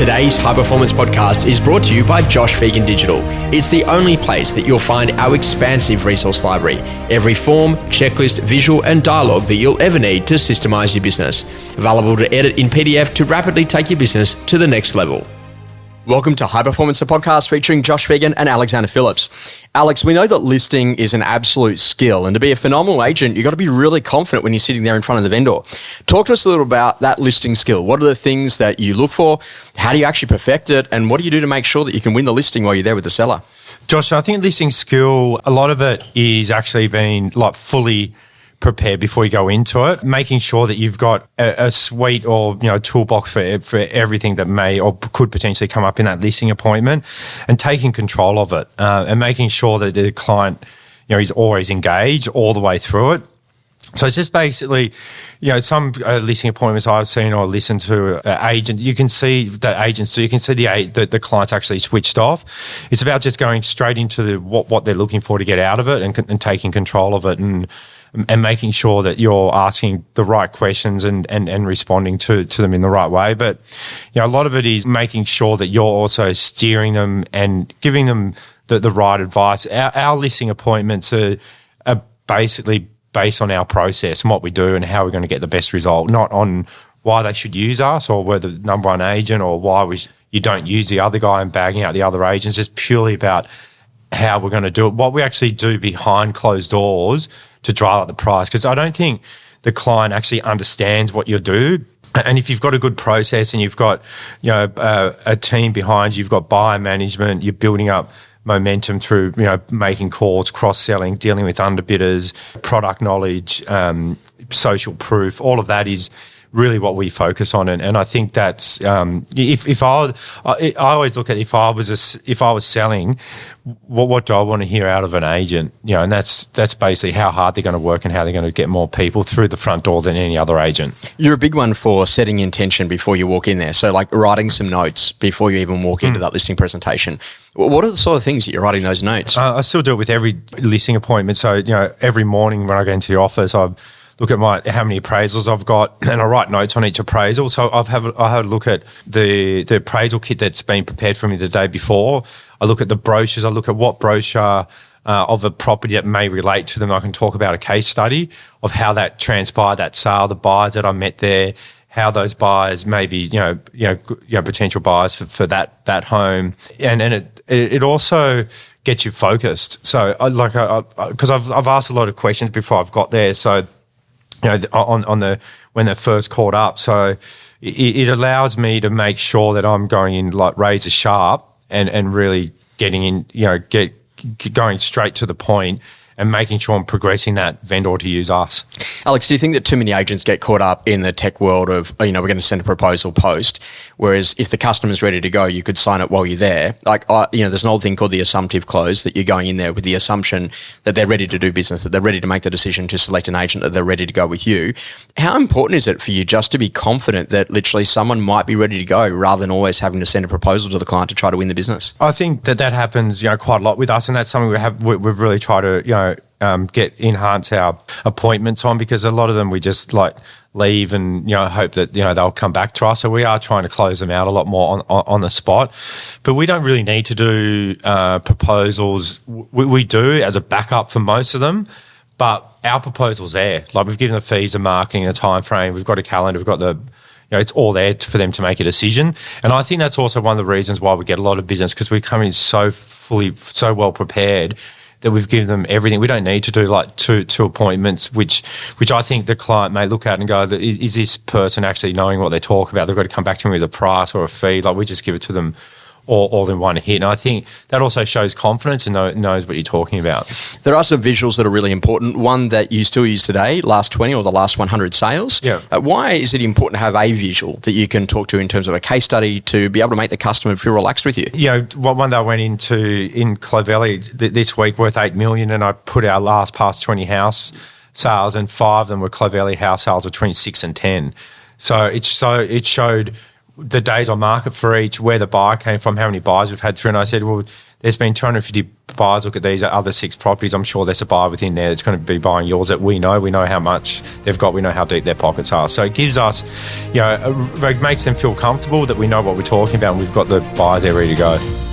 Today's High Performance Podcast is brought to you by Josh Phegan Digital. It's the only place that you'll find our expansive resource library. Every form, checklist, visual and dialogue that you'll ever need to systemize your business. Available to edit in PDF to rapidly take your business to the next level. Welcome to High Performance, the podcast featuring Josh Phegan and Alexander Phillips. Alex, we know that listing is an absolute skill, and to be a phenomenal agent, you've got to be really confident when you're sitting there in front of the vendor. Talk to us a little about that listing skill. What are the things that you look for? How do you actually perfect it? And what do you do to make sure that you can win the listing while you're there with the seller? Josh, I think listing skill, a lot of it is actually being fully prepared before you go into it, making sure that you've got a suite or toolbox for everything that may or could potentially come up in that listing appointment, and taking control of it and making sure that the client is always engaged all the way through it. So it's just basically, some listing appointments I've seen or listened to agent, you can see that agents, so you can see the client's actually switched off. It's about just going straight into what they're looking for to get out of it and taking control of it and making sure that you're asking the right questions and responding to them in the right way. But a lot of it is making sure that you're also steering them and giving them the right advice. Our listing appointments are basically based on our process and what we do and how we're going to get the best result, not on why they should use us or we're the number one agent or why you don't use the other guy and bagging out the other agents. Just purely about how we're going to do it, what we actually do behind closed doors to drive up the price, because I don't think the client actually understands what you do. And if you've got a good process and you've got a team behind you, you've got buyer management, you're building up momentum through making calls, cross-selling, dealing with underbidders, product knowledge, social proof, all of that is really what we focus on. And I think that's if I always look at if I was selling, what do I want to hear out of an agent? And that's basically how hard they're going to work and how they're going to get more people through the front door than any other agent. You're a big one for setting intention before you walk in there. So like writing some notes before you even walk into that listing presentation. What are the sort of things that you're writing those notes? I still do it with every listing appointment. So, every morning when I go into the office, I look at how many appraisals I've got, and I write notes on each appraisal. So I had a look at the appraisal kit that's been prepared for me the day before. I look at the brochures. I look at what brochure of a property that may relate to them. I can talk about a case study of how that transpired, that sale, the buyers that I met there, how those buyers may be, potential buyers for that home, and it also gets you focused. So because I've asked a lot of questions before I've got there. So when they're first called up. So it allows me to make sure that I'm going in razor sharp and really getting in, going straight to the point and making sure I'm progressing that vendor to use us. Alex, do you think that too many agents get caught up in the tech world of, we're going to send a proposal post, whereas if the customer's ready to go, you could sign it while you're there? There's an old thing called the assumptive close, that you're going in there with the assumption that they're ready to do business, that they're ready to make the decision to select an agent, that they're ready to go with you. How important is it for you just to be confident that literally someone might be ready to go rather than always having to send a proposal to the client to try to win the business? I think that happens, quite a lot with us, and that's something we've really tried to, enhance our appointments on, because a lot of them we just leave and hope that they'll come back to us. So we are trying to close them out a lot more on the spot. But we don't really need to do proposals. We do as a backup for most of them, but our proposal's there. We've given the fees, the marketing, the time frame. We've got a calendar. We've got it's all there for them to make a decision. And I think that's also one of the reasons why we get a lot of business, because we come in so well prepared that we've given them everything. We don't need to do two appointments, which I think the client may look at and go, is this person actually knowing what they're talking about? They've got to come back to me with a price or a fee. We just give it to them all in one hit. And I think that also shows confidence and knows what you're talking about. There are some visuals that are really important. One that you still use today, last 20 or the last 100 sales. Yeah. Why is it important to have a visual that you can talk to in terms of a case study to be able to make the customer feel relaxed with you? One day I went in Clovelly this week worth $8 million, and I put our last past 20 house sales, and 5 of them were Clovelly house sales between 6 and 10. So it showed the days on market for each, where the buyer came from, how many buyers we've had through. And I said, well, there's been 250 buyers look at these other 6 properties. I'm sure there's a buyer within there that's going to be buying yours that we know. We know how much they've got. We know how deep their pockets are. So it gives us, it makes them feel comfortable that we know what we're talking about and we've got the buyers there ready to go.